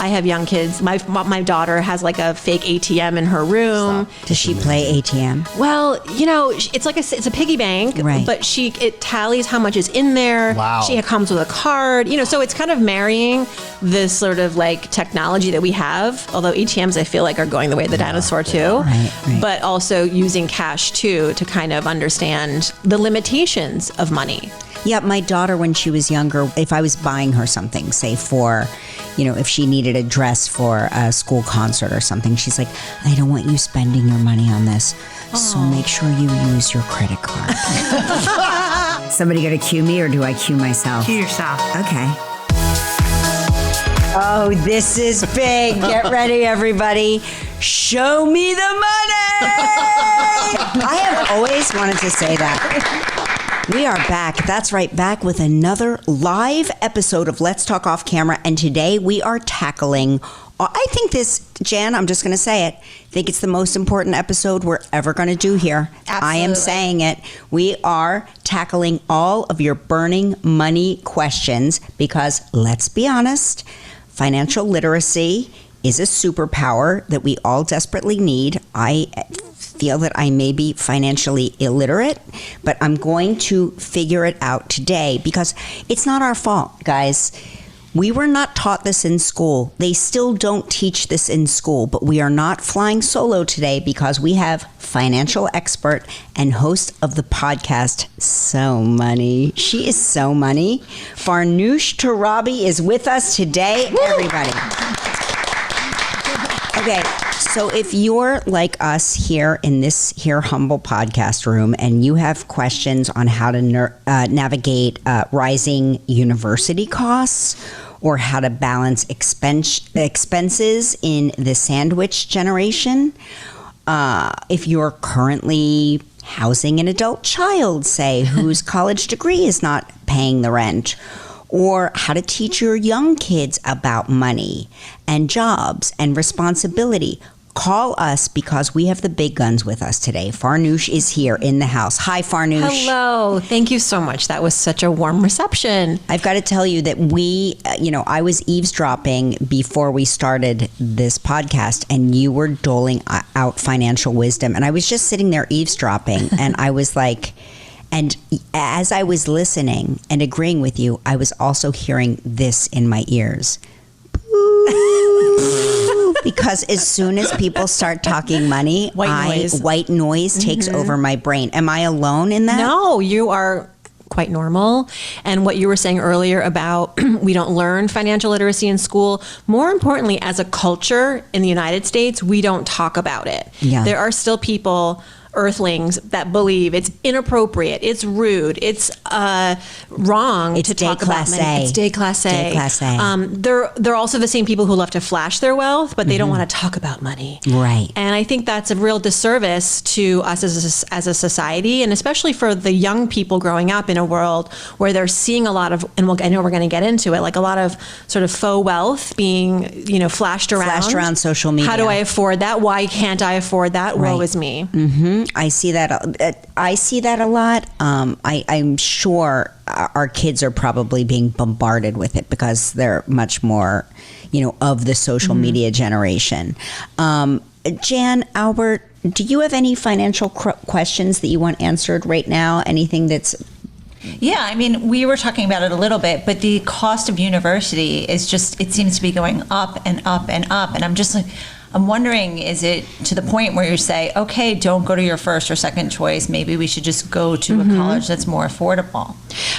I have young kids. My daughter has like a fake ATM in her room. Does she play ATM? Well, it's like it's a piggy bank, right. But it tallies how much is in there. Wow. She comes with a card, so it's kind of marrying this sort of like technology that we have. Although ATMs, I feel like, are going the way of the dinosaur too. Right. But also using cash too to kind of understand the limitations of money. Yeah, my daughter, when she was younger, if I was buying her something, say for, if she needed a dress for a school concert or something, she's like, I don't want you spending your money on this. So make sure you use your credit card. Somebody going to cue me, or do I cue myself? Cue yourself. Okay. Oh, this is big. Get ready, everybody. Show me the money. I have always wanted to say that. We are back. That's right, back with another live episode of Let's Talk Off Camera. And today we are tackling, I think this, Jan, I'm just going to say it, I think it's the most important episode we're ever going to do here. Absolutely. I am saying it. We are tackling all of your burning money questions because, let's be honest, financial literacy is a superpower that we all desperately need. I feel that I may be financially illiterate, but I'm going to figure it out today because it's not our fault, guys. We were not taught this in school. They still don't teach this in school, but we are not flying solo today because we have financial expert and host of the podcast, So Money. She is so money. Farnoosh Torabi is with us today, everybody. Okay, so if you're like us here in this here humble podcast room and you have questions on how to navigate rising university costs or how to balance expenses in the sandwich generation, if you're currently housing an adult child, say, whose college degree is not paying the rent, or how to teach your young kids about money and jobs and responsibility, call us because we have the big guns with us today. Farnoosh is here in the house. Hi, Farnoosh. Hello. Thank you so much. That was such a warm reception. I've got to tell you that I was eavesdropping before we started this podcast, and you were doling out financial wisdom. And I was just sitting there eavesdropping, and I was like... And as I was listening and agreeing with you, I was also hearing this in my ears. Because as soon as people start talking money, white noise takes over my brain. Am I alone in that? No, you are quite normal. And what you were saying earlier about we don't learn financial literacy in school, more importantly, as a culture in the United States, we don't talk about it. Yeah. There are still people, earthlings, that believe it's inappropriate, it's rude, it's wrong to talk about money. It's day class A. Day class A. They're also the same people who love to flash their wealth, but they don't want to talk about money. Right. And I think that's a real disservice to us as a society, and especially for the young people growing up in a world where they're seeing a lot of, and I know we're going to get into it, like a lot of sort of faux wealth being, flashed around. Flashed around social media. How do I afford that? Why can't I afford that? Right. Woe is me. Mm-hmm. I see that a lot. I'm sure our kids are probably being bombarded with it because they're much more, of the social media generation. Jan, Albert, do you have any financial questions that you want answered right now? Anything that's... Yeah, I mean, we were talking about it a little bit, but the cost of university is just, it seems to be going up and up and up. And I'm just like, I'm wondering, is it to the point where you say, okay, don't go to your first or second choice. Maybe we should just go to a college that's more affordable.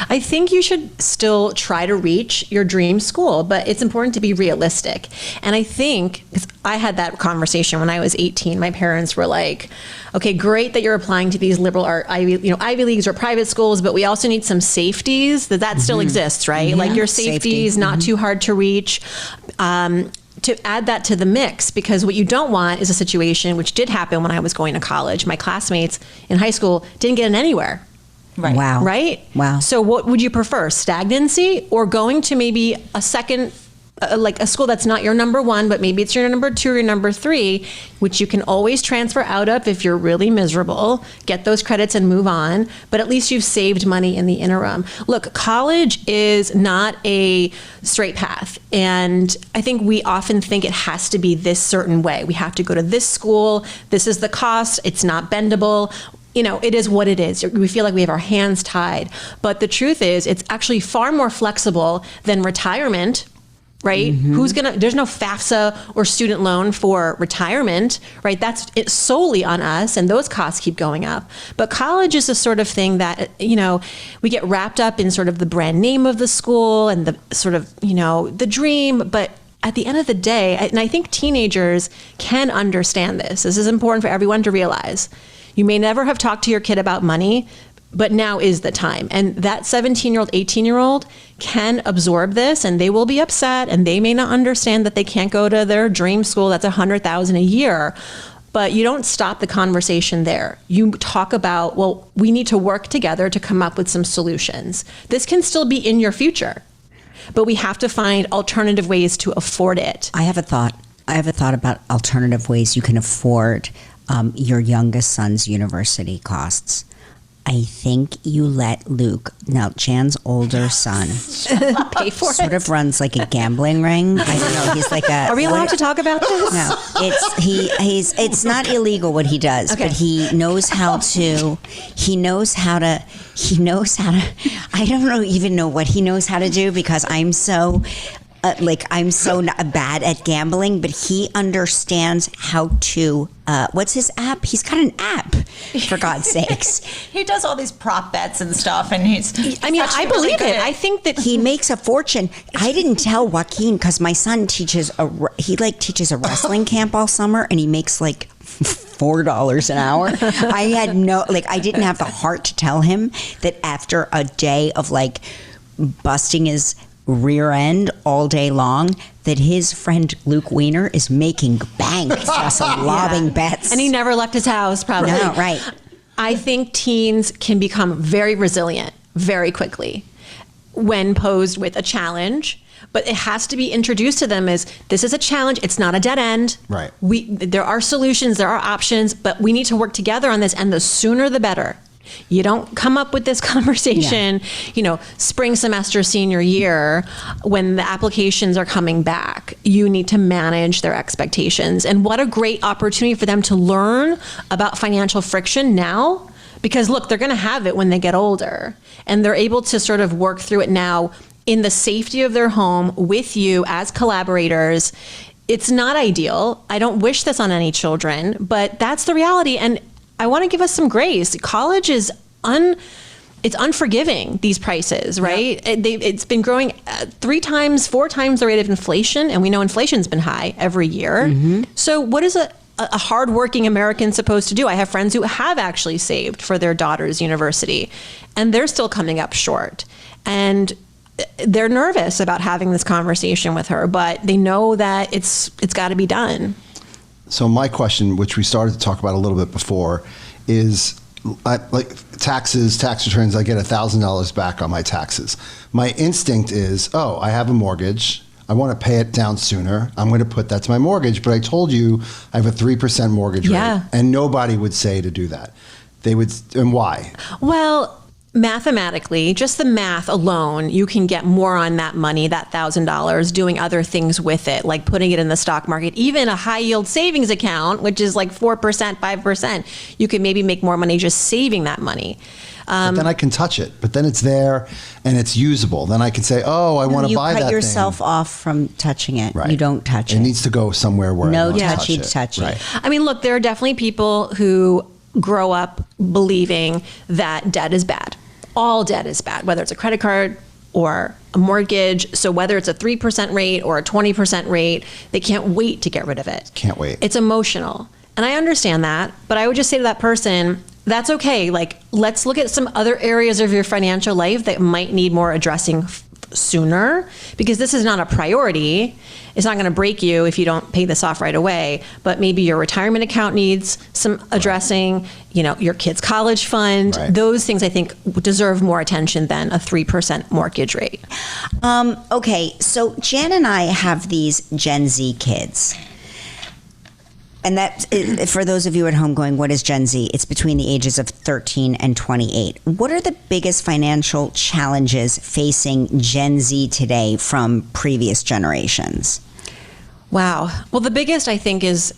I think you should still try to reach your dream school, but it's important to be realistic. And I think, because I had that conversation when I was 18, my parents were like, okay, great that you're applying to these liberal art, Ivy Leagues or private schools, but we also need some safeties that still exists, right? Yeah. Like your safety is not too hard to reach. To add that to the mix, because what you don't want is a situation, which did happen when I was going to college. My classmates in high school didn't get in anywhere. Right. Wow. Right? Wow. So what would you prefer, stagnancy or going to maybe a second like a school that's not your number one, but maybe it's your number two or your number three, which you can always transfer out of if you're really miserable, get those credits and move on. But at least you've saved money in the interim. Look, college is not a straight path. And I think we often think it has to be this certain way. We have to go to this school. This is the cost. It's not bendable. It is what it is. We feel like we have our hands tied. But the truth is, it's actually far more flexible than retirement, right? There's no FAFSA or student loan for retirement, right? It's solely on us, and those costs keep going up. But college is the sort of thing that, we get wrapped up in sort of the brand name of the school and the sort of, the dream. But at the end of the day, and I think teenagers can understand this. This is important for everyone to realize. You may never have talked to your kid about money, but now is the time. And that 17-year-old, 18-year-old can absorb this, and they will be upset, and they may not understand that they can't go to their dream school that's $100,000 a year. But you don't stop the conversation there. You talk about, well, we need to work together to come up with some solutions. This can still be in your future, but we have to find alternative ways to afford it. I have a thought about alternative ways you can afford your youngest son's university costs. I think you let Luke, now Jan's older son, pay for sort of runs like a gambling ring. I don't know. He's like a. Are we allowed to talk about this? No, it's not illegal what he does, okay. But he knows how to. I don't even know what he knows how to do because I'm so. I'm so bad at gambling, but he understands how to, what's his app? He's got an app, for God's sakes. He does all these prop bets and stuff, and I believe it. I think that he makes a fortune. I didn't tell Joaquin because my son teaches a wrestling camp all summer, and he makes like $4 an hour. I didn't have the heart to tell him that after a day of busting his rear end all day long, that his friend Luke Weiner is making bank just lobbing bets. And he never left his house, probably. No, right. I think teens can become very resilient very quickly when posed with a challenge, but it has to be introduced to them as this is a challenge. It's not a dead end. Right. There are solutions, there are options, but we need to work together on this, and the sooner the better. You don't come up with this conversation, spring semester, senior year, when the applications are coming back. You need to manage their expectations. And what a great opportunity for them to learn about financial friction now, because look, they're going to have it when they get older, and they're able to sort of work through it now in the safety of their home with you as collaborators. It's not ideal. I don't wish this on any children, but that's the reality. And I want to give us some grace. College is it's unforgiving, these prices, right? Yeah. It's been growing 3 times, 4 times the rate of inflation, and we know inflation's been high every year. Mm-hmm. So what is a hardworking American supposed to do? I have friends who have actually saved for their daughter's university, and they're still coming up short. And they're nervous about having this conversation with her, but they know that it's got to be done. So my question, which we started to talk about a little bit before, is tax returns. I get $1,000 back on my taxes. My instinct is, I have a mortgage. I want to pay it down sooner. I'm going to put that to my mortgage. But I told you I have a 3% mortgage rate, and nobody would say to do that. They would, and why? Well, mathematically, just the math alone, you can get more on that money, that $1,000, doing other things with it, like putting it in the stock market. Even a high yield savings account, which is like 4%, 5%, you could maybe make more money just saving that money. But then I can touch it. But then it's there and it's usable. Then I can say, I want to buy that thing. You cut yourself off from touching it. Right. You don't touch it. It needs to go somewhere where I don't touchy. Right. I mean, look, there are definitely people who grow up believing that debt is bad. All debt is bad, whether it's a credit card or a mortgage. So whether it's a 3% rate or a 20% rate, they can't wait to get rid of it. Can't wait. It's emotional. And I understand that, but I would just say to that person, that's okay. Let's look at some other areas of your financial life that might need more addressing sooner, because this is not a priority. It's not going to break you if you don't pay this off right away, but maybe your retirement account needs some addressing, your kid's college fund. Right. Those things I think deserve more attention than a 3% mortgage rate. Okay, so Jan and I have these Gen Z kids. And that, for those of you at home going, what is Gen Z? It's between the ages of 13 and 28. What are the biggest financial challenges facing Gen Z today from previous generations? Wow. Well, the biggest I think is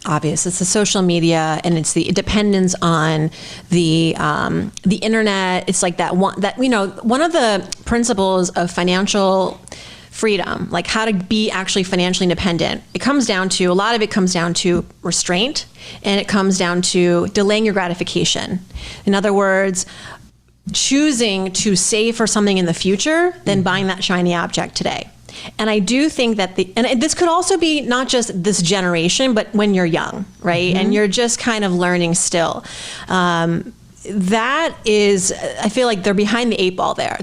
obvious. It's the social media, and it's the dependence on the internet. It's like one of the principles of financial freedom, like how to be actually financially independent. A lot of it comes down to restraint, and it comes down to delaying your gratification. In other words, choosing to save for something in the future than buying that shiny object today. And I do think that and this could also be not just this generation, but when you're young, right? And you're just kind of learning still. That is, I feel like they're behind the 8 ball there.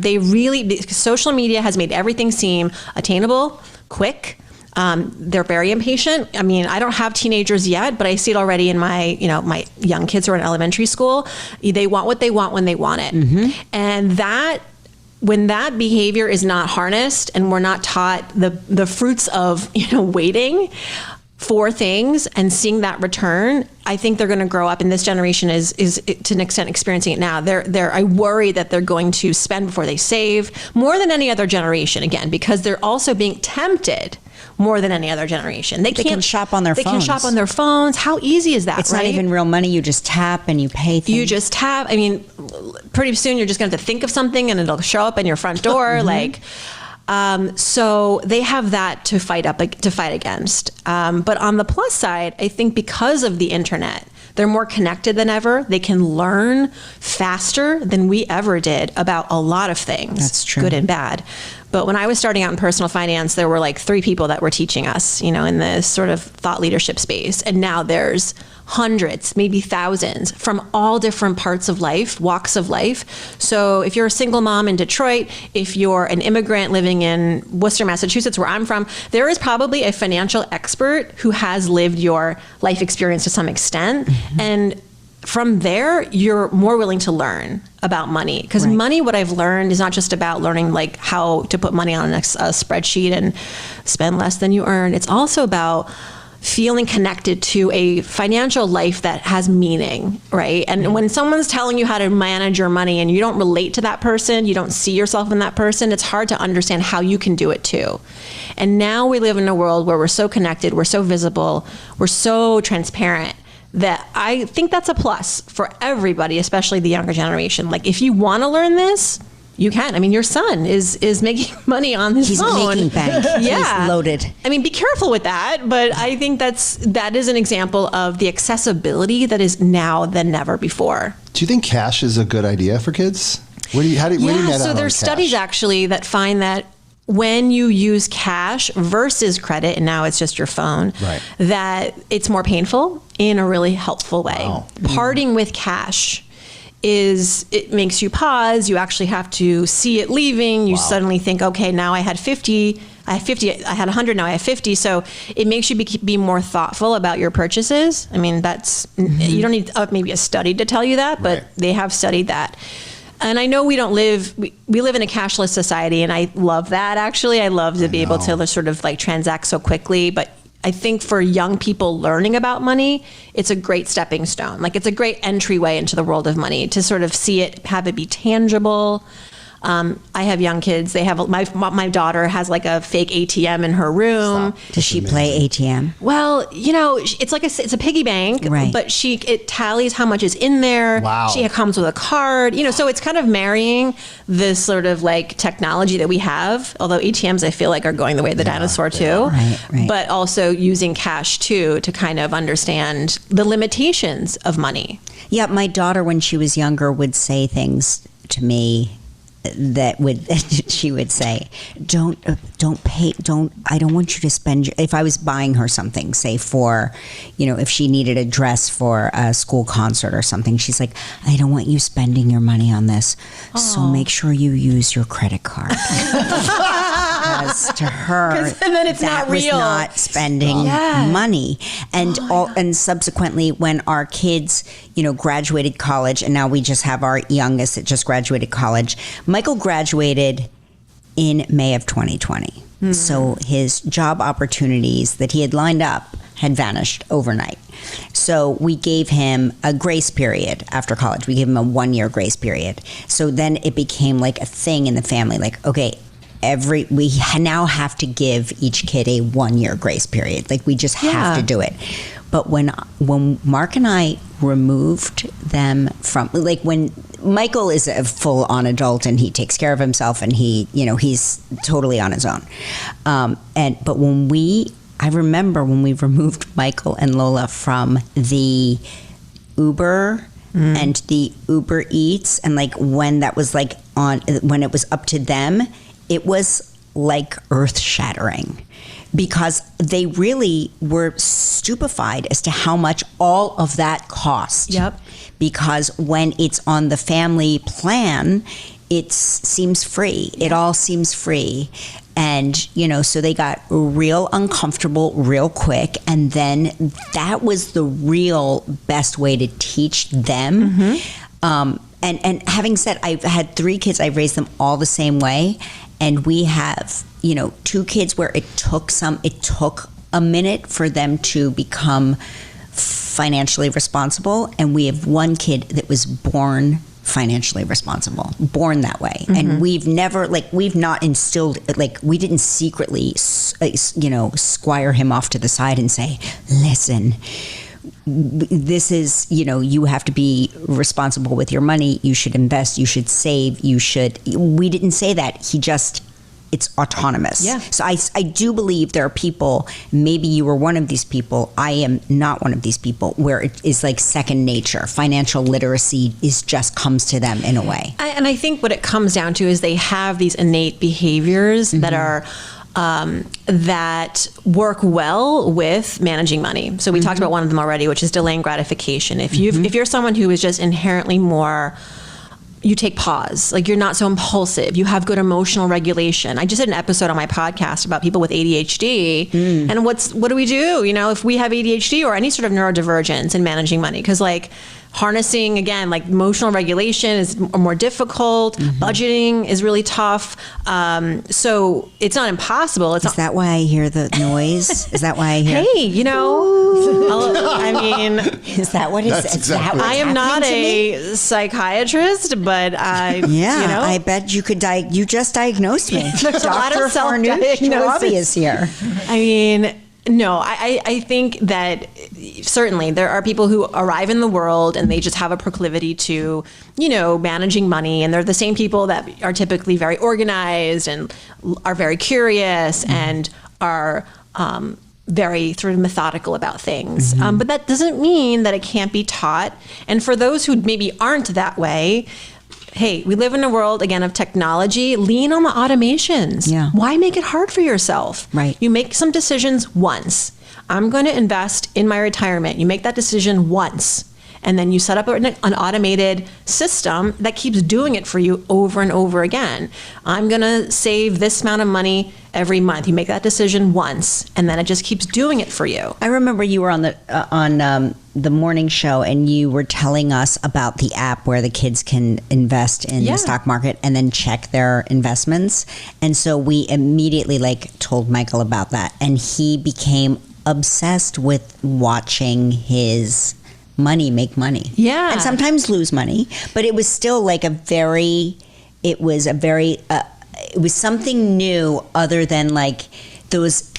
Social media has made everything seem attainable, quick. They're very impatient. I mean, I don't have teenagers yet, but I see it already in my young kids who are in elementary school. They want what they want when they want it. And when that behavior is not harnessed and we're not taught the fruits of, waiting for things and seeing that return, I think they're going to grow up, and this generation is to an extent experiencing it now. I worry that they're going to spend before they save more than any other generation, again, because they're also being tempted more than any other generation. They can shop on their phones. They can shop on their phones. How easy is that, It's right? not even real money. You just tap and you pay things. You just tap. I mean, pretty soon you're just going to have to think of something and it'll show up in your front door. So they have that to fight against. But on the plus side, I think because of the internet, they're more connected than ever. They can learn faster than we ever did about a lot of things. That's true. Good and bad. But when I was starting out in personal finance, there were like 3 people that were teaching us, in this sort of thought leadership space. And now there's hundreds, maybe thousands from all different parts of life, walks of life. So if you're a single mom in Detroit, if you're an immigrant living in Worcester, Massachusetts, where I'm from, there is probably a financial expert who has lived your life experience to some extent. And from there, you're more willing to learn about money. Because money, what I've learned, is not just about learning like how to put money on a spreadsheet and spend less than you earn. It's also about feeling connected to a financial life that has meaning, right? And when someone's telling you how to manage your money and you don't relate to that person, you don't see yourself in that person, it's hard to understand how you can do it too. And now we live in a world where we're so connected, we're so visible, we're so transparent, that I think that's a plus for everybody, especially the younger generation. Like, if you want to learn this, you can. I mean, your son is making money on his phone. He's making bank. Yeah. He's loaded. I mean, be careful with that, but I think that is an example of the accessibility that is now than never before. Do you think cash is a good idea for kids? Where do you net so out there's on studies cash? actually that find that when you use cash versus credit, and now it's just your phone, Right. that it's more painful in a really helpful way. Wow. Parting with cash it makes you pause. You actually have to see it leaving. You suddenly think, okay, now I had 50, I had 100, now I have 50. So it makes you be more thoughtful about your purchases. I mean, you don't need maybe a study to tell you that, but they have studied that. And I know we live in a cashless society, and I love that, actually. I love to be able to sort of like transact so quickly, but I think for young people learning about money, it's a great stepping stone. Like, it's a great entryway into the world of money to sort of see it, have it be tangible. I have young kids. They have my daughter has like a fake ATM in her room. Does she play ATM? Well, it's like it's a piggy bank, Right. but it tallies how much is in there. Wow. She comes with a card, so it's kind of marrying this sort of like technology that we have. Although ATMs, I feel like, are going the way of the dinosaur too, Right. but also using cash too to kind of understand the limitations of money. Yeah, my daughter, when she was younger, would say things to me she would say, I don't want you to spend if I was buying her something, say for, if she needed a dress for a school concert or something, she's like, I don't want you spending your money on this. So make sure you use your credit card. Because to her, and then it's that not real. was not spending money. And subsequently, when our kids, graduated college, and now we just have our youngest that just graduated college. Michael graduated in May of 2020. Mm-hmm. So his job opportunities that he had lined up had vanished overnight. So we gave him a grace period after college. We gave him a 1-year grace period. So then it became like a thing in the family, like, okay, we now have to give each kid a 1-year grace period. Like, we just have to do it. But when Mark and I removed them from, like, when Michael is a full-on adult and he takes care of himself and he's totally on his own. But I remember when we removed Michael and Lola from the Uber and the Uber Eats, and like when that was like when it was up to them, it was like earth-shattering. Because they really were stupefied as to how much all of that cost. Yep. Because when it's on the family plan, it seems free. Yeah. It all seems free. And, so they got real uncomfortable real quick. And then that was the real best way to teach them. Mm-hmm. And having said, I've had 3 kids, I've raised them all the same way. And we have, 2 kids where it took a minute for them to become financially responsible. And we have 1 kid that was born financially responsible, born that way. Mm-hmm. And we've not instilled, we didn't secretly, squire him off to the side and say, listen, this is, you have to be responsible with your money. You should invest. You should save. We didn't say that. It's autonomous. Yeah. So I do believe there are people, maybe you were one of these people, I am not one of these people, where it is like second nature. Financial literacy just comes to them in a way. And I think what it comes down to is they have these innate behaviors that are that work well with managing money. So we talked about one of them already, which is delaying gratification. If you're someone who is just inherently more, you take pause, like you're not so impulsive, you have good emotional regulation. I just did an episode on my podcast about people with ADHD and what do we do, if we have ADHD or any sort of neurodivergence in managing money? Because harnessing, again, like emotional regulation is more difficult. Budgeting is really tough. So it's not impossible. Is that why I hear the noise? Is that why I hear? Hey, I mean, is that what it's? Exactly. I am not a psychiatrist, but I bet you could. You just diagnosed me. There's a lot of Farnoosh Torabi is here. I mean. No, I think that certainly there are people who arrive in the world and they just have a proclivity to, managing money. And they're the same people that are typically very organized and are very curious and are very sort of methodical about things. But that doesn't mean that it can't be taught. And for those who maybe aren't that way, hey, we live in a world, again, of technology. Lean on the automations. Yeah. Why make it hard for yourself? Right. You make some decisions once. I'm going to invest in my retirement. You make that decision once. And then you set up an automated system that keeps doing it for you over and over again. I'm going to save this amount of money every month. You make that decision once, and then it just keeps doing it for you. I remember you were on the morning show, and you were telling us about the app where the kids can invest in the stock market and then check their investments. And so we immediately told Michael about that, and he became obsessed with watching his money make money. Yeah. And sometimes lose money, but it was still it was something new other than those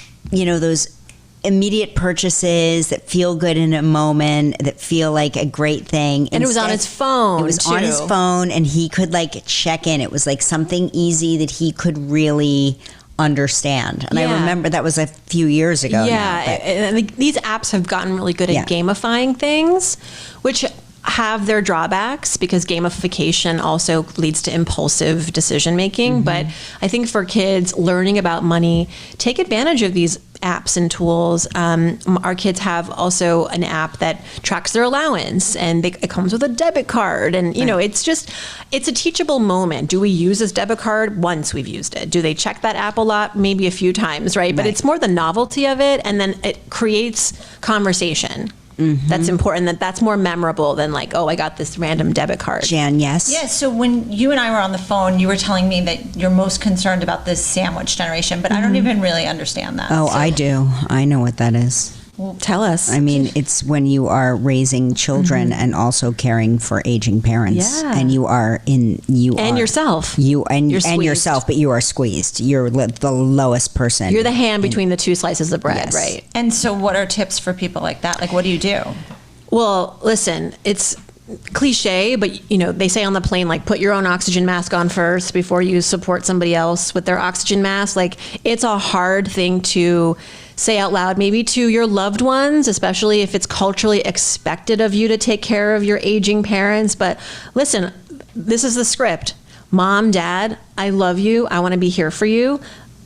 immediate purchases that feel good in a moment, that feel like a great thing. And it was on his phone. It was on his phone, and he could check in. It was something easy that he could really understand. And I remember that was a few years ago. Yeah, and these apps have gotten really good at gamifying things, which have their drawbacks because gamification also leads to impulsive decision making. But I think for kids learning about money, take advantage of these apps and tools. Our kids have also an app that tracks their allowance, and it comes with a debit card. And, you know, it's a teachable moment. Do we use this debit card? Once we've used it. Do they check that app a lot? Maybe a few times, right? But it's more the novelty of it, and then it creates conversation. That's important. That's more memorable than like, oh, I got this random debit card. Jan, yes? Yeah, so when you and I were on the phone, you were telling me that you're most concerned about this sandwich generation, but I don't even really understand that. Oh, I do. I know what that is. Tell us. I mean, it's when you are raising children and also caring for aging parents, Yeah. and yourself. You and You're squeezed. yourself, but you are squeezed. You're the lowest person. You're the hand between the two slices of bread, Yes. right? And so what are tips for people like that? Like, what do you do? Well, listen, it's cliche, but you know, they say on the plane, like, put your own oxygen mask on first before you support somebody else with their oxygen mask. Like, it's a hard thing to say out loud, maybe to your loved ones, especially if it's culturally expected of you to take care of your aging parents. But listen, this is the script. Mom, Dad, I love you. I want to be here for you.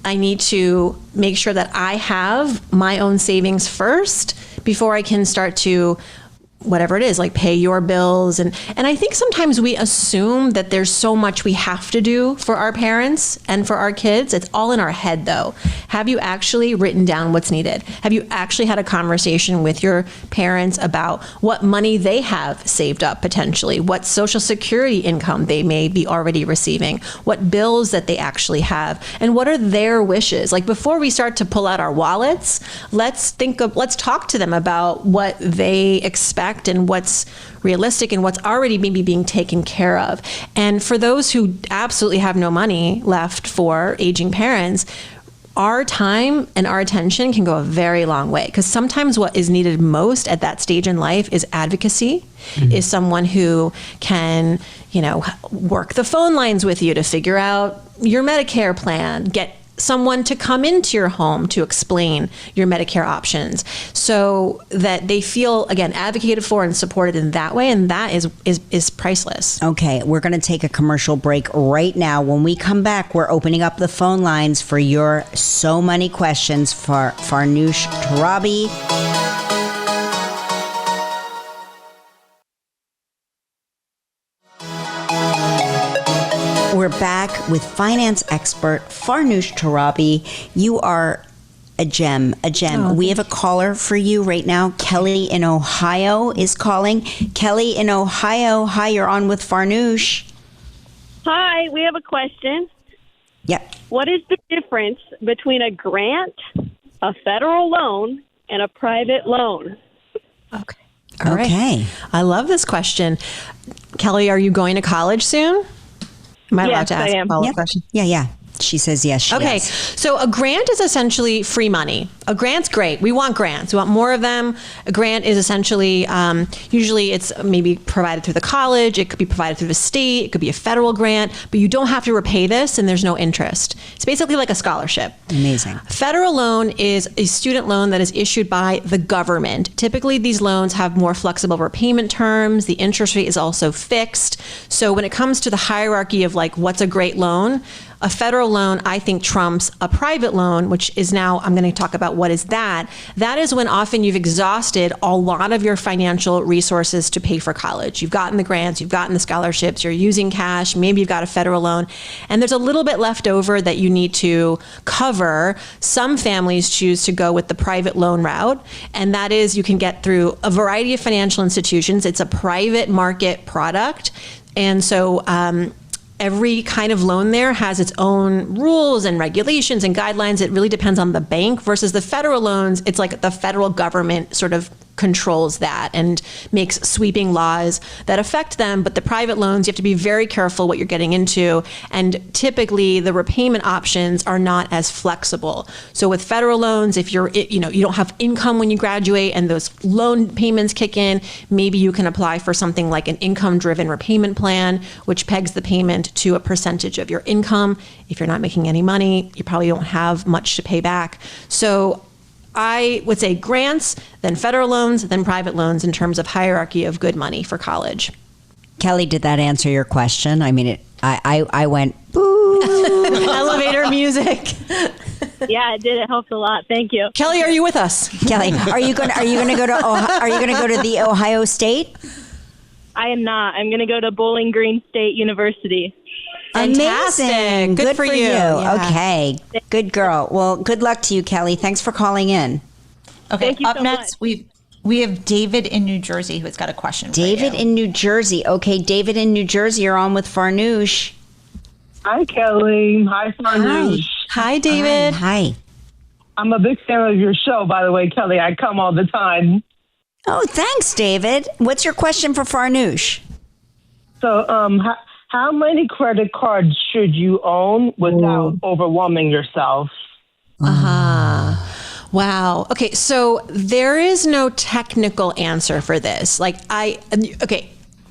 I need to make sure that I have my own savings first before I can start to whatever it is, like pay your bills. And I think sometimes we assume that there's so much we have to do for our parents and for our kids. It's all in our head, though. Have you actually written down what's needed? Have you actually had a conversation with your parents about what money they have saved up potentially, what Social Security income they may be already receiving, what bills that they actually have, and what are their wishes? Like, before we start to pull out our wallets, let's talk to them about what they expect and what's realistic and what's already maybe being taken care of. And for those who absolutely have no money left for aging parents, our time and our attention can go a very long way, because sometimes what is needed most at that stage in life is advocacy, is someone who can, you know, work the phone lines with you to figure out your Medicare plan, get someone to come into your home to explain your Medicare options, so that they feel, again, advocated for and supported in that way. And that is priceless. Okay, we're going to take a commercial break right now. When we come back, we're opening up the phone lines for your so many questions for Farnoosh Torabi. We're back with finance expert Farnoosh Torabi. You are a gem, a gem. Oh, we have a caller for you right now. Kelly in Ohio is calling. Kelly in Ohio, hi, you're on with Farnoosh. Hi, we have a question. Yep. What is the difference between a grant, a federal loan, and a private loan? Okay. All right. Okay. I love this question. Kelly, are you going to college soon? Am I allowed Yes, to ask I am. a follow-up Yep. question? Yeah. She says yes. Okay, Yes. so a grant is essentially free money. A grant's great. We want grants. We want more of them. A grant is essentially, usually it's maybe provided through the college. It could be provided through the state. It could be a federal grant, but you don't have to repay this, and there's no interest. It's basically like a scholarship. Amazing. Federal loan is a student loan that is issued by the government. Typically, these loans have more flexible repayment terms. The interest rate is also fixed. So when it comes to the hierarchy of like what's a great loan, a federal loan, I think, trumps a private loan, which is now, I'm going to talk about what is that. That is when often you've exhausted a lot of your financial resources to pay for college. You've gotten the grants, you've gotten the scholarships, you're using cash, maybe you've got a federal loan, and there's a little bit left over that you need to cover. Some families choose to go with the private loan route, and that is you can get through a variety of financial institutions. It's a private market product. And so, every kind of loan there has its own rules and regulations and guidelines. It really depends on the bank versus the federal loans. It's like the federal government sort of controls that and makes sweeping laws that affect them. But the private loans, you have to be very careful what you're getting into. And typically the repayment options are not as flexible. So with federal loans, if you don't have income when you graduate and those loan payments kick in, maybe you can apply for something like an income-driven repayment plan, which pegs the payment to a percentage of your income. If you're not making any money, you probably don't have much to pay back. So I would say grants, then federal loans, then private loans in terms of hierarchy of good money for college. Kelly, did that answer your question? I mean, I went, boo. Elevator music. Yeah, it did. It helped a lot. Thank you. Kelly, are you with us? Kelly, are you going to go to the Ohio State? I am not. I'm going to go to Bowling Green State University. Fantastic. Amazing. Good for you. Yeah. Okay. Good girl. Well, good luck to you, Kelly. Thanks for calling in. Okay, Thank you up so next, we have David in New Jersey who's got a question for you. David in New Jersey. Okay, David in New Jersey, you're on with Farnoosh. Hi, Kelly. Hi, Farnoosh. Hi, David. Hi. I'm a big fan of your show, by the way, Kelly. I come all the time. Oh, thanks, David. What's your question for Farnoosh? So, how many credit cards should you own without overwhelming yourself? Wow. Okay, so there is no technical answer for this.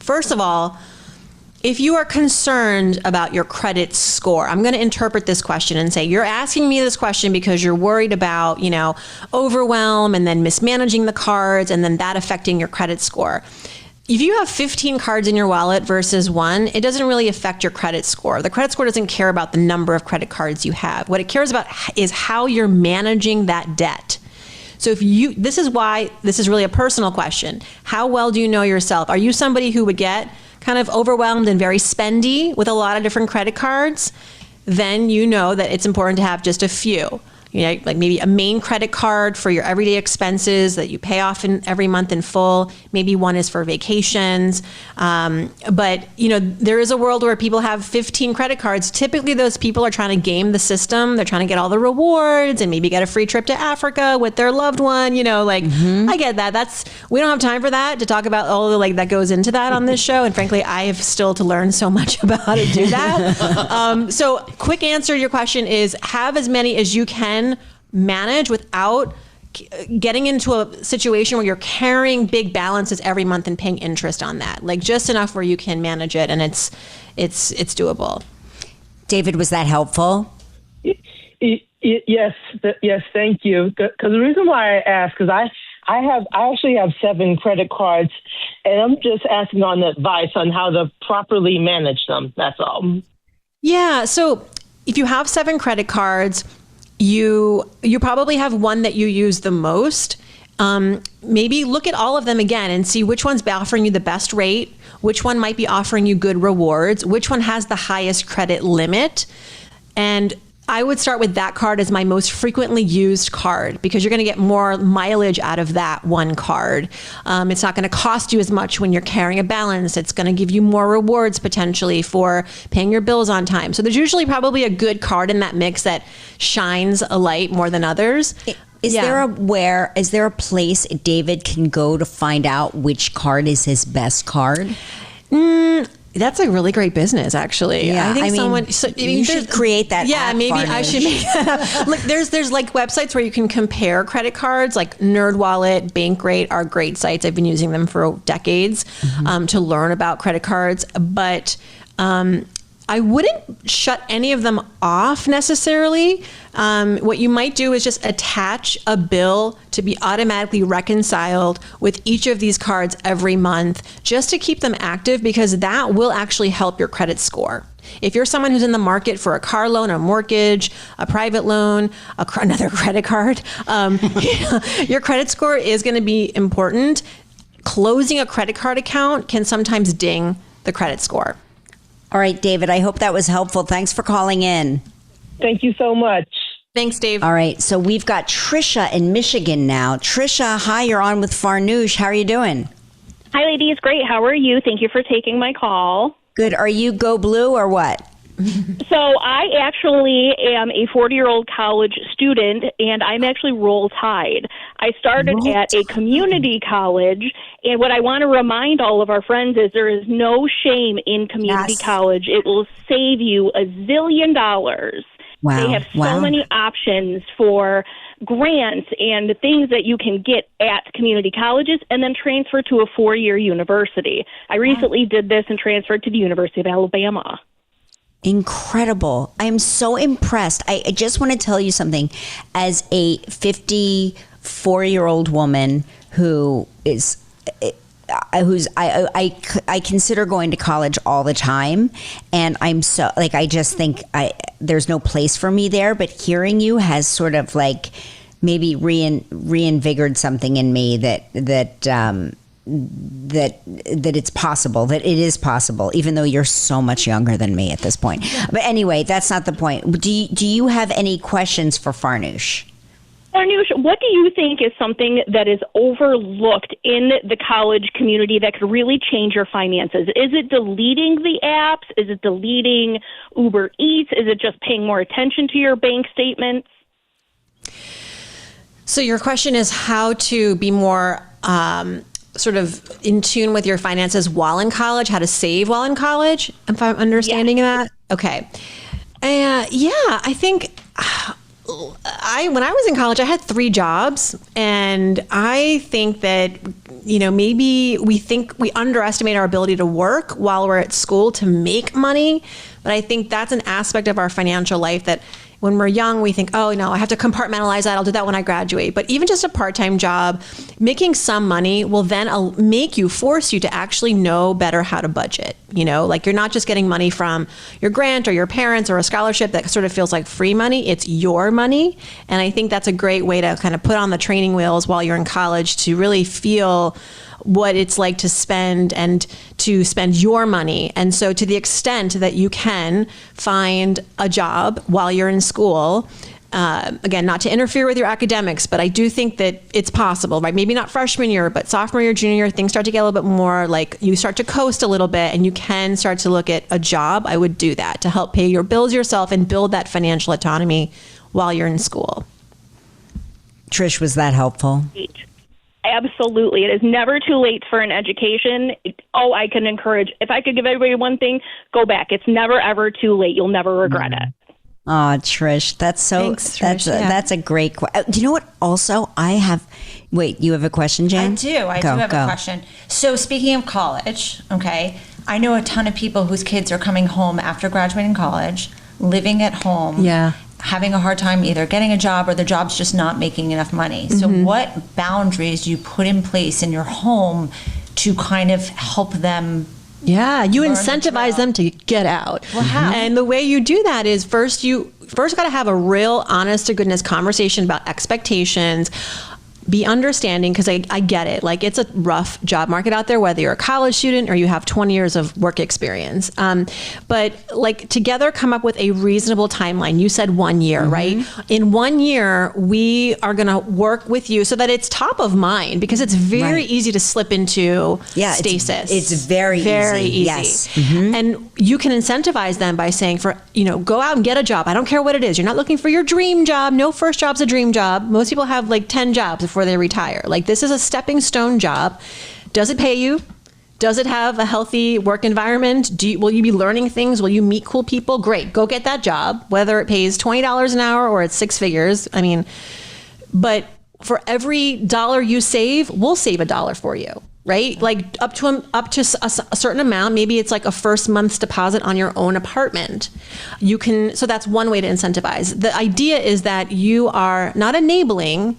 First of all, if you are concerned about your credit score, I'm going to interpret this question and say, you're asking me this question because you're worried about, overwhelm and then mismanaging the cards and then that affecting your credit score. If you have 15 cards in your wallet versus one, it doesn't really affect your credit score. The credit score doesn't care about the number of credit cards you have. What it cares about is how you're managing that debt. So this is why this is really a personal question. How well do you know yourself? Are you somebody who would get kind of overwhelmed and very spendy with a lot of different credit cards? Then you know that it's important to have just a few. Like maybe a main credit card for your everyday expenses that you pay off every month in full. Maybe one is for vacations. But there is a world where people have 15 credit cards. Typically, those people are trying to game the system. They're trying to get all the rewards and maybe get a free trip to Africa with their loved one. I get that. We don't have time for that to talk about all the that goes into that on this show. And frankly, I have still to learn so much about how to do that. So quick answer to your question is have as many as you can manage without getting into a situation where you're carrying big balances every month and paying interest on that. Just enough where you can manage it and it's doable. David, was that helpful? Yes, thank you. Because the reason why I ask is I actually have 7 credit cards, and I'm just asking on advice on how to properly manage them. That's all. Yeah. So if you have 7 credit cards, you probably have one that you use the most. Maybe look at all of them again and see which one's offering you the best rate, which one might be offering you good rewards, which one has the highest credit limit. And I would start with that card as my most frequently used card because you're going to get more mileage out of that one card. It's not going to cost you as much when you're carrying a balance. It's going to give you more rewards potentially for paying your bills on time. So there's usually probably a good card in that mix that shines a light more than others. Is there a place David can go to find out which card is his best card? That's a really great business, actually. Yeah, I think you should create that. Yeah, app, maybe Farnoosh. I should make that up. Look, there's websites where you can compare credit cards, like NerdWallet, Bankrate are great sites. I've been using them for decades to learn about credit cards, but I wouldn't shut any of them off necessarily. What you might do is just attach a bill to be automatically reconciled with each of these cards every month just to keep them active, because that will actually help your credit score. If you're someone who's in the market for a car loan, a mortgage, a private loan, another credit card, your credit score is going to be important. Closing a credit card account can sometimes ding the credit score. All right, David, I hope that was helpful. Thanks for calling in. Thank you so much. Thanks, Dave. All right, so we've got Trisha in Michigan now. Trisha, hi, you're on with Farnoosh. How are you doing? Hi, ladies. Great. How are you? Thank you for taking my call. Good. Are you go blue or what? So I actually am a 40-year-old college student, and I'm actually Roll Tide. I started at a community college, and what I want to remind all of our friends is there is no shame in community college. It will save you $1 zillion. Wow. They have so many options for grants and things that you can get at community colleges and then transfer to a 4-year university. I recently did this and transferred to the University of Alabama. Incredible. I am so impressed. I just want to tell you something. As a 54-year-old woman who is, I consider going to college all the time, and I'm so, like, I just think there's no place for me there, but hearing you has sort of like maybe reinvigorated something in me that it's possible, that it is possible, even though you're so much younger than me at this point. But anyway, that's not the point. Do you have any questions for Farnoosh? Farnoosh, what do you think is something that is overlooked in the college community that could really change your finances? Is it deleting the apps? Is it deleting Uber Eats? Is it just paying more attention to your bank statements? So your question is how to be more sort of in tune with your finances while in college, how to save while in college, if I'm understanding that. Okay. I think when I was in college, I had 3 jobs, and I think that, maybe we underestimate our ability to work while we're at school to make money. But I think that's an aspect of our financial life that when we're young, we think, oh, no, I have to compartmentalize that. I'll do that when I graduate. But even just a part-time job, making some money will then force you to actually know better how to budget. Like you're not just getting money from your grant or your parents or a scholarship that sort of feels like free money. It's your money. And I think that's a great way to kind of put on the training wheels while you're in college to really feel what it's like to spend your money. And so to the extent that you can find a job while you're in school, again, not to interfere with your academics, but I do think that it's possible, right? Maybe not freshman year, but sophomore year, junior year, things start to get a little bit more like you start to coast a little bit and you can start to look at a job. I would do that to help pay your bills yourself and build that financial autonomy while you're in school. Trish, was that helpful? Absolutely. It is never too late for an education. I can encourage, if I could give everybody one thing, go back. It's never, ever too late. You'll never regret it. Oh, Trish, that's so, Thanks, Trish. That's a great question. Do you know what? Also, wait, you have a question, Jan? I do. I do have a question. So speaking of college, okay, I know a ton of people whose kids are coming home after graduating college, living at home. Yeah. Having a hard time either getting a job or the job's just not making enough money. So what boundaries do you put in place in your home to kind of help them? Yeah, you incentivize them to get out. Well, how? And the way you do that is first got to have a real honest to goodness conversation about expectations. Be understanding, because I get it. Like, it's a rough job market out there, whether you're a college student or you have 20 years of work experience. But like together come up with a reasonable timeline. You said 1 year, right? In 1 year, we are going to work with you so that it's top of mind, because it's very easy to slip into stasis. It's very easy. Yes. And you can incentivize them by saying, go out and get a job. I don't care what it is. You're not looking for your dream job. No first job's a dream job. Most people have like 10 jobs before they retire. Like, this is a stepping stone job. Does it pay you? Does it have a healthy work environment? Will you be learning things? Will you meet cool people? Great. Go get that job, whether it pays $20 an hour or it's 6 figures. I mean, but for every dollar you save, we'll save $1 for you, right? Like up to a certain amount. Maybe it's like a first month's deposit on your own apartment. So that's one way to incentivize. The idea is that you are not enabling,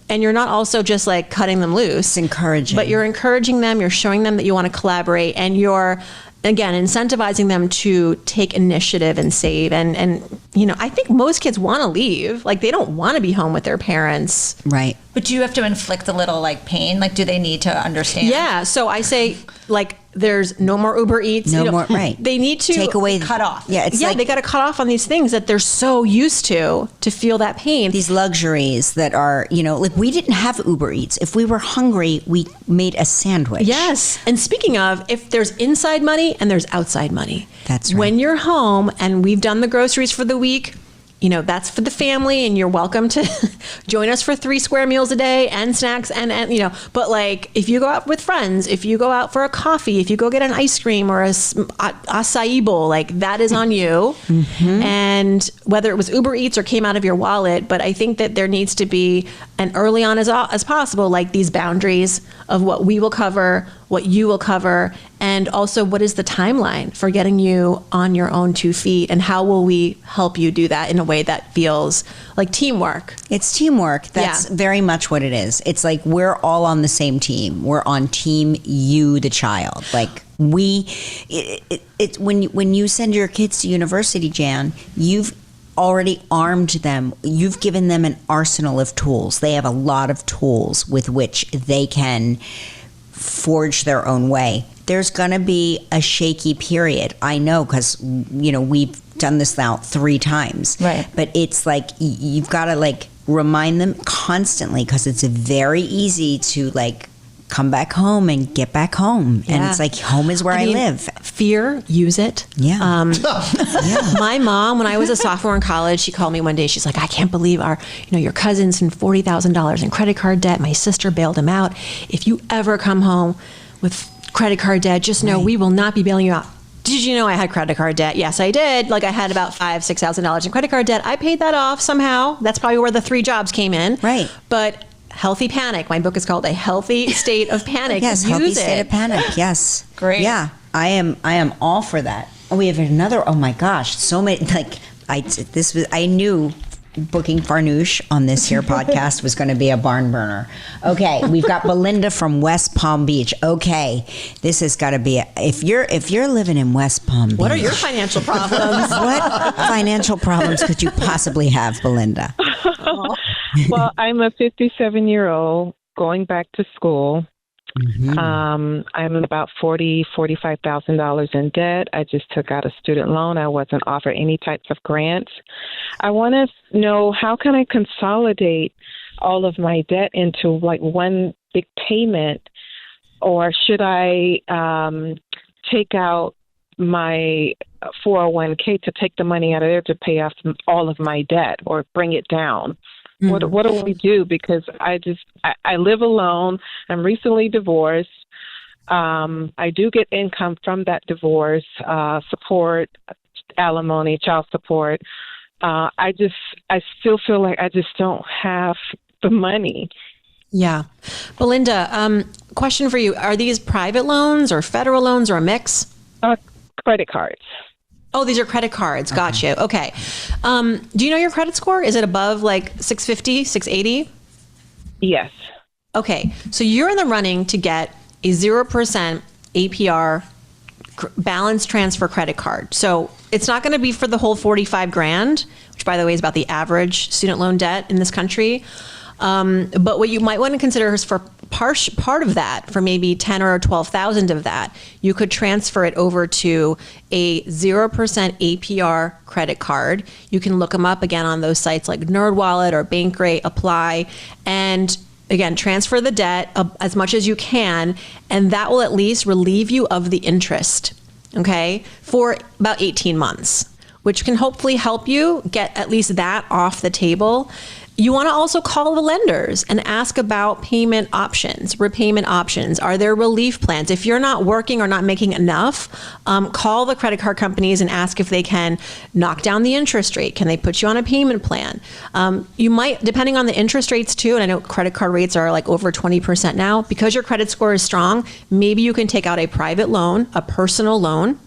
and you're not also just like cutting them loose. It's encouraging. But you're encouraging them, you're showing them that you want to collaborate, and you're, again, incentivizing them to take initiative and save. And I think most kids want to leave. Like, they don't want to be home with their parents. Right. But do you have to inflict a little like pain? Like, do they need to understand? Yeah. So I say, like, there's no more Uber Eats. No more, right. They need to take away, cut off. Yeah, they got to cut off on these things that they're so used to feel that pain. These luxuries that are, like, we didn't have Uber Eats. If we were hungry, we made a sandwich. Yes. And speaking of, if there's inside money and there's outside money. That's right. When you're home and we've done the groceries for the week, that's for the family, and you're welcome to join us for 3 square meals a day and snacks and but like, if you go out with friends, if you go out for a coffee, if you go get an ice cream or a acai bowl, like, that is on you. And whether it was Uber Eats or came out of your wallet, but I think that there needs to be, and early on as possible, like these boundaries of what we will cover, what you will cover, And also, what is the timeline for getting you on your own 2 feet? And how will we help you do that in a way that feels like teamwork? It's teamwork. That's very much what it is. It's like we're all on the same team. We're on team you, the child. Like when you send your kids to university, Jan, you've already armed them. You've given them an arsenal of tools. They have a lot of tools with which they can forge their own way. There's going to be a shaky period. I know, because, we've done this now 3 times. Right. But it's like, you've got to like remind them constantly, because it's very easy to like come back home and get back home. And it's like, home is where I live. Fear, use it. Yeah. My mom, when I was a sophomore in college, she called me one day. She's like, I can't believe your cousin's in $40,000 in credit card debt. My sister bailed him out. If you ever come home with credit card debt, just know we will not be bailing you out. Did you know I had credit card debt? Yes, I did. Like, I had about $5,000-$6,000 in credit card debt. I paid that off somehow. That's probably where the 3 jobs came in. Right. But healthy panic. My book is called A Healthy State of Panic. Yes, healthy state of panic. Yes. Great. Yeah, I am all for that. Oh, we have another. Oh my gosh, so many. Like I knew booking Farnoosh on this here podcast was going to be a barn burner. Okay, we've got Belinda from West Palm Beach. Okay, this has got to be if you're living in West Palm Beach. What are your financial problems? What financial problems could you possibly have, Belinda? Well, I'm a 57-year-old going back to school. Mm-hmm. I'm about $45,000 in debt. I just took out a student loan. I wasn't offered any types of grants. I want to know, how can I consolidate all of my debt into like one big payment, or should I take out my 401k to take the money out of there to pay off all of my debt or bring it down? What do we do? Because I live alone. I'm recently divorced. I do get income from that divorce, support, alimony, child support. I still feel like I just don't have the money. Yeah. Belinda, question for you. Are these private loans or federal loans or a mix? Credit cards. Oh, these are credit cards. Got you. Okay. Do you know your credit score? Is it above like 650, 680? Yes. Okay. So you're in the running to get a 0% APR balance transfer credit card. So it's not going to be for the whole 45 grand, which by the way is about the average student loan debt in this country. But what you might want to consider is for part of that, for maybe 10 or 12,000 of that, you could transfer it over to a 0% APR credit card. You can look them up again on those sites like NerdWallet or Bankrate, apply, and again, transfer the debt as much as you can, and that will at least relieve you of the interest, okay, for about 18 months, which can hopefully help you get at least that off the table. You want to also call the lenders and ask about payment options, repayment options. Are there relief plans? If you're not working or not making enough, call the credit card companies and ask if they can knock down the interest rate. Can they put you on a payment plan? You might, depending on the interest rates too, and I know credit card rates are like over 20% now, because your credit score is strong, maybe you can take out a private loan, a personal loan,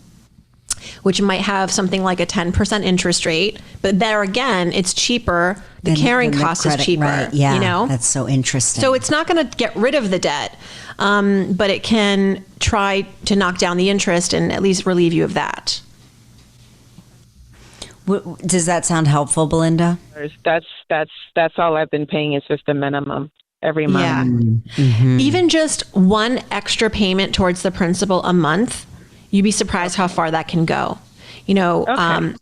which might have something like a 10% interest rate. But there again, it's cheaper. The carrying cost is cheaper. Right. Yeah, you know? That's so interesting. So it's not going to get rid of the debt, but it can try to knock down the interest and at least relieve you of that. Does that sound helpful, Belinda? That's all I've been paying, is just the minimum every month. Yeah. Mm-hmm. Even just one extra payment towards the principal a month, you'd be surprised how far that can go, you know. Okay.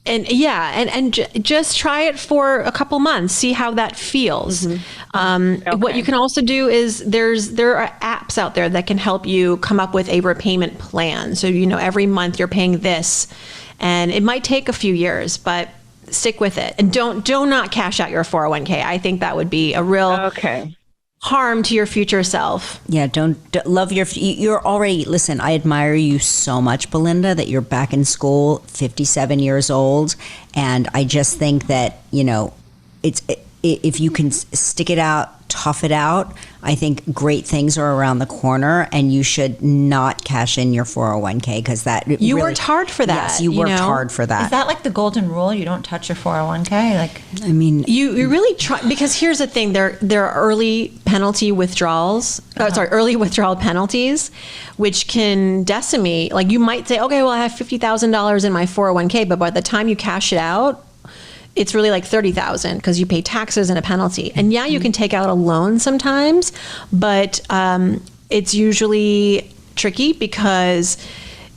And just try it for a couple months, see how that feels. Mm-hmm. What you can also do is there are apps out there that can help you come up with a repayment plan. So, you know, every month you're paying this, and it might take a few years, but stick with it. And do not cash out your 401k. I think that would be a real harm to your future self. Yeah, don't love you're already, listen, I admire you so much, Belinda, that you're back in school, 57 years old. And I just think that, you know, if you can stick it out, tough it out, I think great things are around the corner, and you should not cash in your 401k because that you worked hard for that. Yes, you worked hard for that. Is that like the golden rule? You don't touch your 401k? Like, I mean, you really try, because here's the thing: there are early penalty withdrawals. Early withdrawal penalties, which can decimate. Like you might say, okay, well, I have $50,000 in my 401k, but by the time you cash it out, it's really like $30,000 because you pay taxes and a penalty. And yeah, you can take out a loan sometimes, but it's usually tricky because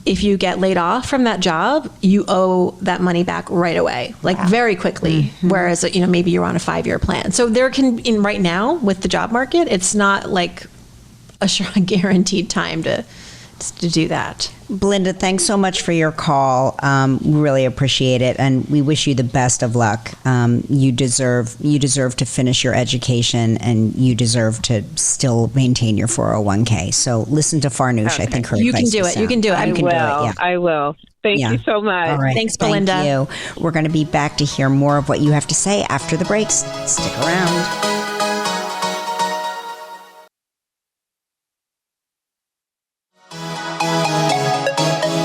if you get laid off from that job, you owe that money back right away, like very quickly. Whereas, maybe you're on a 5-year plan. So there can, right now with the job market, it's not like a guaranteed time to do that. Belinda, thanks so much for your call. We really appreciate it, and we wish you the best of luck. You deserve to finish your education, and you deserve to still maintain your 401k. So listen to Farnoosh. Okay. I think her you can advice do is it. sound. You can do it. I will. Thank you so much. All right. Thanks, Belinda. Thank you. We're going to be back to hear more of what you have to say after the breaks. Stick around.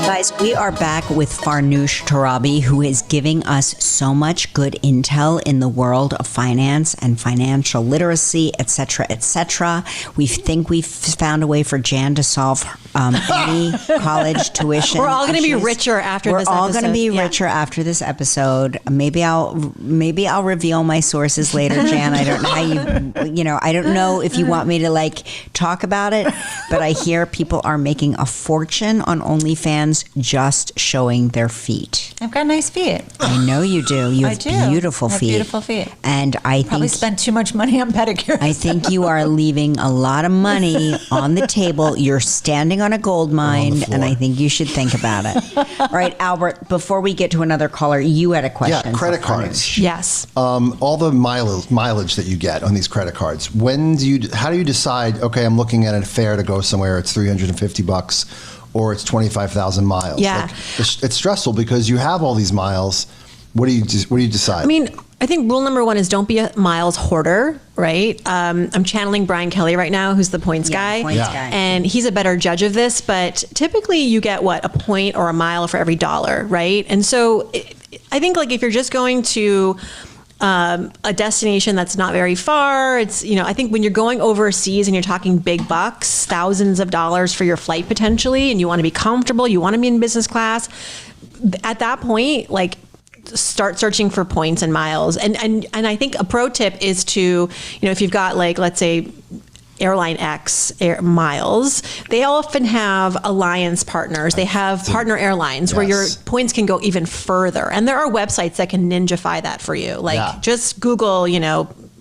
Guys, we are back with Farnoosh Torabi, who is giving us so much good intel in the world of finance and financial literacy, et cetera, et cetera. We think we've found a way for Jan to solve any college tuition. We're all going to be richer after this episode. We're all going to be richer after this episode. Maybe I'll reveal my sources later, Jan. I don't know how I don't know if you want me to talk about it, but I hear people are making a fortune on OnlyFans just showing their feet. I've got nice feet. I know you do. You have beautiful feet. Beautiful feet. And I probably spent too much money on pedicures. I think you are leaving a lot of money on the table. You're standing on a gold mine, and I think you should think about it. All right, Albert, before we get to another caller, you had a question. Yeah, credit cards. Yes. All the mileage that you get on these credit cards. How do you decide, okay, I'm looking at a fare to go somewhere, it's $350 or it's 25,000 miles? Yeah. It's stressful because you have all these miles. What do you decide? I mean, I think rule number one is don't be a miles hoarder, right? I'm channeling Brian Kelly right now, who's the points guy. Guy. And he's a better judge of this, but typically you get a point or a mile for every dollar, right? And so I think if you're just going to a destination that's not very far, I think when you're going overseas and you're talking big bucks, thousands of dollars for your flight potentially, and you want to be comfortable, you want to be in business class, at that point, start searching for points and miles. And I think a pro tip is to, if you've got let's say Airline X miles, they often have alliance partners. They have partner airlines where your points can go even further. And there are websites that can ninjafy that for you. Just Google,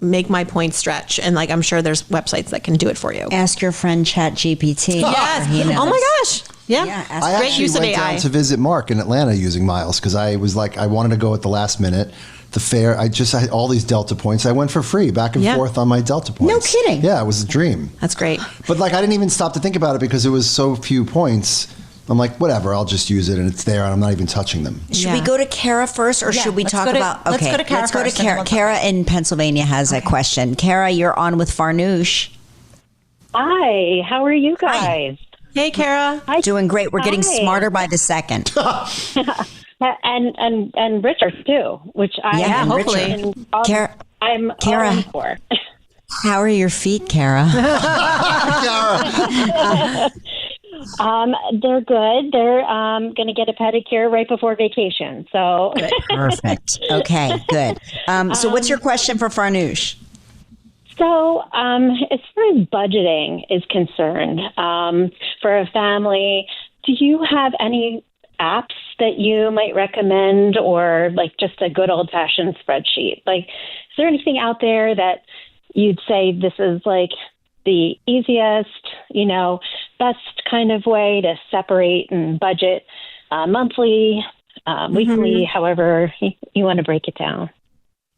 make my points stretch. And I'm sure there's websites that can do it for you. Ask your friend ChatGPT. Yes. Oh my gosh. Yeah. I Great use of actually went AI. down to visit Mark in Atlanta using miles because I was I wanted to go at the last minute. The fare, I had all these Delta points. I went for free back and forth on my Delta points. No kidding. Yeah, it was a dream. That's great. But I didn't even stop to think about it because it was so few points. I'm whatever, I'll just use it and it's there and I'm not even touching them. Should we go to Kara first or should we talk about... Let's go to Kara first. Kara. Kara in Pennsylvania has a question. Kara, you're on with Farnoosh. Hi, how are you guys? Hi. Hey, Kara. Hi. Doing great. We're getting smarter by the second. and richer too, which hopefully. I'm Kara, all in for. How are your feet, Kara? They're good. They're going to get a pedicure right before vacation. So Perfect. Okay, good. So what's your question for Farnoosh? So, as far as budgeting is concerned, for a family, do you have any apps that you might recommend or just a good old-fashioned spreadsheet? Is there anything out there that you'd say this is the easiest, best kind of way to separate and budget monthly, weekly, however you want to break it down?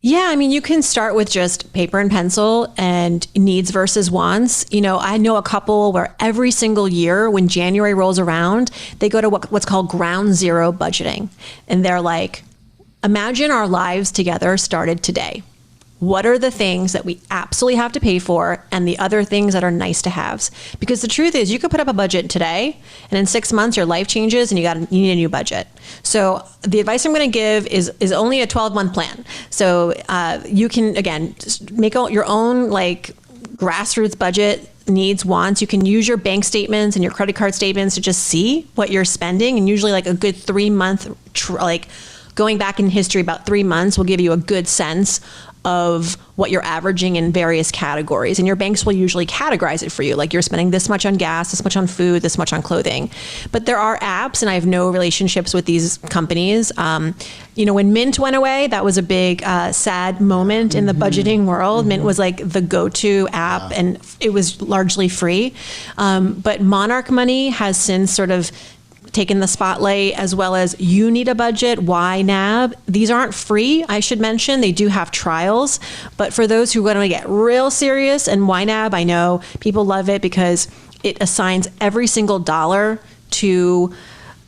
Yeah, I mean, you can start with just paper and pencil and needs versus wants. I know a couple where every single year when January rolls around, they go to what's called ground zero budgeting. And they're imagine our lives together started today. what are the things that we absolutely have to pay for and the other things that are nice to haves? Because the truth is, you could put up a budget today and in 6 months your life changes and you need a new budget. So the advice I'm going to give is only a 12-month plan. So you can, again, just make your own like grassroots budget, needs, wants. You can use your bank statements and your credit card statements to just see what you're spending. And usually like a good 3-month, going back in history about 3 months will give you a good sense of what you're averaging in various categories. And your banks will usually categorize it for you. Like you're spending this much on gas, this much on food, this much on clothing. But there are apps, and I have no relationships with these companies. When Mint went away, that was a big sad moment in the budgeting world. Mint was like the go-to app, and it was largely free. But Monarch Money has since sort of taken the spotlight, as well as You Need a Budget, YNAB. These aren't free, I should mention. They do have trials. But for those who want to get real serious, and YNAB, I know people love it because it assigns every single dollar to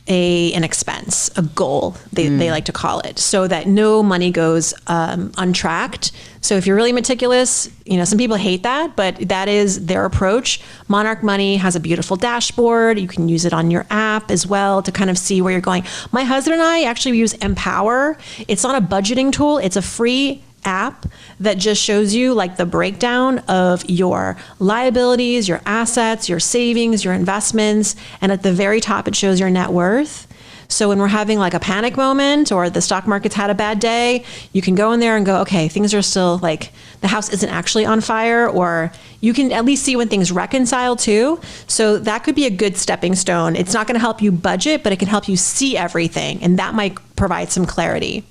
an expense, a goal, they like to call it, so that no money goes untracked. So if you're really meticulous, some people hate that, but that is their approach. Monarch Money has a beautiful dashboard. You can use it on your app as well to kind of see where you're going. My husband and I actually use Empower. It's not a budgeting tool. It's a free app that just shows you like the breakdown of your liabilities, your assets, your savings, your investments. And at the very top, it shows your net worth. So when we're having like a panic moment or the stock market's had a bad day, you can go in there and go, okay, things are still like the house isn't actually on fire, or you can at least see when things reconcile too. So that could be a good stepping stone. It's not going to help you budget, but it can help you see everything. And that might provide some clarity.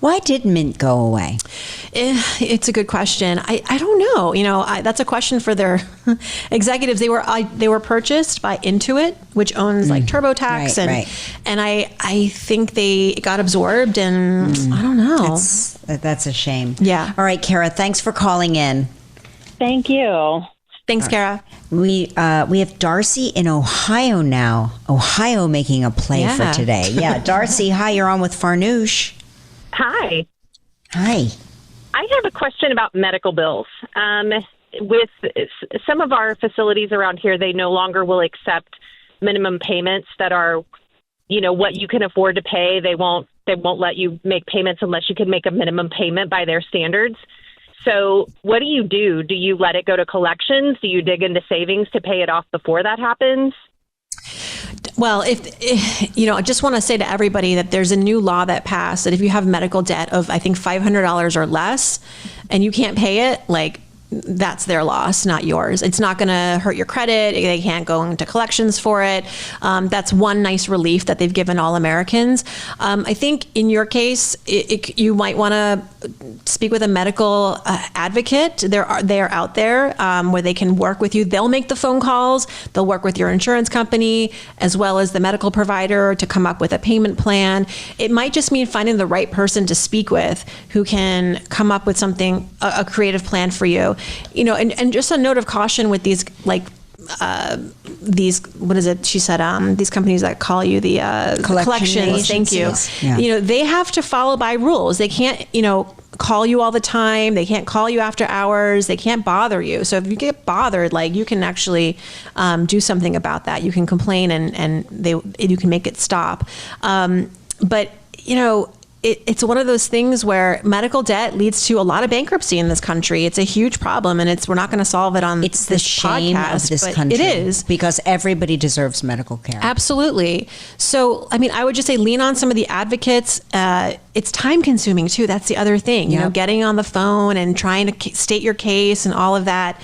Why did Mint go away? It's a good question. I don't know. That's a question for their executives. They were purchased by Intuit, which owns like TurboTax, and I think they got absorbed, and I don't know. That's a shame. Yeah. All right, Kara, thanks for calling in. Thank you. Thanks, Kara. We have Darcy in Ohio now. Ohio making a play for today. Yeah, Darcy, hi. You're on with Farnoosh. Hi. Hi. I have a question about medical bills. With some of our facilities around here, they no longer will accept minimum payments that are, what you can afford to pay. They won't let you make payments unless you can make a minimum payment by their standards. So what do you do? Do you let it go to collections? Do you dig into savings to pay it off before that happens? Well, I just want to say to everybody that there's a new law that passed that if you have medical debt of, I think, $500 or less, and you can't pay it, that's their loss, not yours. It's not going to hurt your credit. They can't go into collections for it. That's one nice relief that they've given all Americans. I think in your case, you might want to speak with a medical advocate. They are out there where they can work with you. They'll make the phone calls. They'll work with your insurance company as well as the medical provider to come up with a payment plan. It might just mean finding the right person to speak with who can come up with something, a creative plan for you. And just a note of caution with these, what is it? She said, these companies that call you the collections. Thank you. Yeah. They have to follow by rules. They can't, call you all the time. They can't call you after hours. They can't bother you. So if you get bothered, you can actually do something about that. You can complain and you can make it stop. But it's one of those things where medical debt leads to a lot of bankruptcy in this country. It's a huge problem, and we're not going to solve it on it's this shame podcast, of this but country. It is. Because everybody deserves medical care. Absolutely. So, I would just say lean on some of the advocates. It's time consuming too. That's the other thing, getting on the phone and trying to state your case and all of that.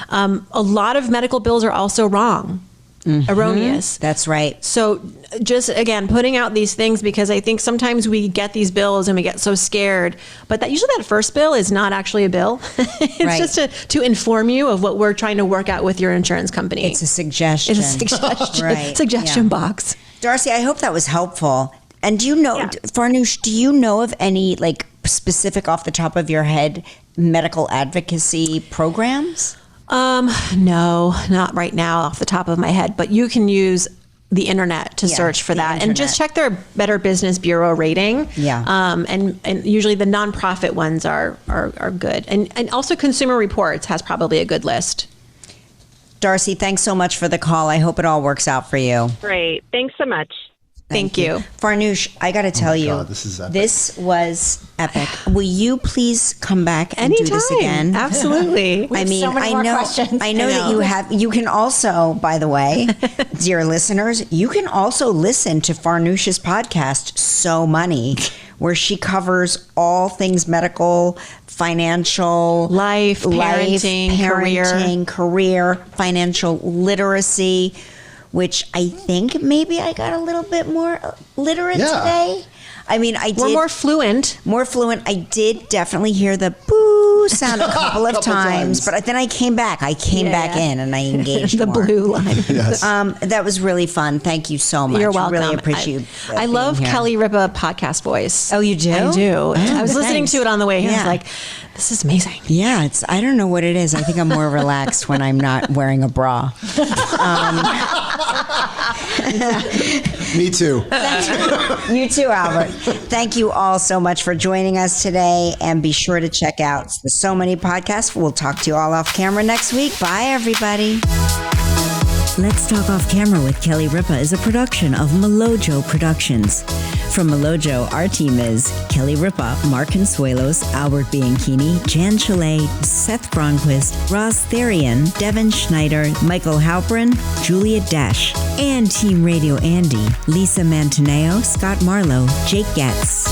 A lot of medical bills are also wrong. Erroneous. That's right. So just, again, putting out these things, because I think sometimes we get these bills and we get so scared, but usually that first bill is not actually a bill. It's just to inform you of what we're trying to work out with your insurance company. It's a suggestion. Suggestion box. Darcy, I hope that was helpful. And do you know, Farnoosh, do you know of any specific off the top of your head medical advocacy programs? No, not right now off the top of my head, but you can use the internet to search for that, and just check their Better Business Bureau rating. Yeah. And usually the nonprofit ones are good. And also Consumer Reports has probably a good list. Darcy, thanks so much for the call. I hope it all works out for you. Great. Thanks so much. Thank you. Farnoosh, I got to tell you, God, this is epic. This was epic. Will you please come back and do this again? Absolutely. I mean, so many more questions. I know that you can also, by the way, dear listeners, you can also listen to Farnoosh's podcast, So Money, where she covers all things medical, financial, Life, parenting, career, financial literacy, which I think maybe I got a little bit more literate today. I mean, We're more fluent. More fluent. I did definitely hear the boo sound a couple of times, but then I came back. I came back in and I engaged the more. blue line. Yes. That was really fun. Thank you so much. You're welcome. Really appreciate I love Kelly Ripa podcast voice. Oh, you do? I do. Oh, I was listening thanks. to it on the way here. I Yeah. was like, this is amazing. Yeah, I don't know what it is. I think I'm more relaxed when I'm not wearing a bra. Me too. You too, Albert. Thank you all so much for joining us today, and be sure to check out the So Many podcast. We'll talk to you all off camera next week. Bye, everybody. Let's Talk Off Camera with Kelly Ripa is a production of Melojo Productions. From Melojo, our team is Kelly Ripa, Mark Consuelos, Albert Bianchini, Jan Chalet, Seth Bronquist, Ross Therian, Devin Schneider, Michael Halprin, Julia Dash, and Team Radio Andy, Lisa Mantaneo, Scott Marlowe, Jake Getz.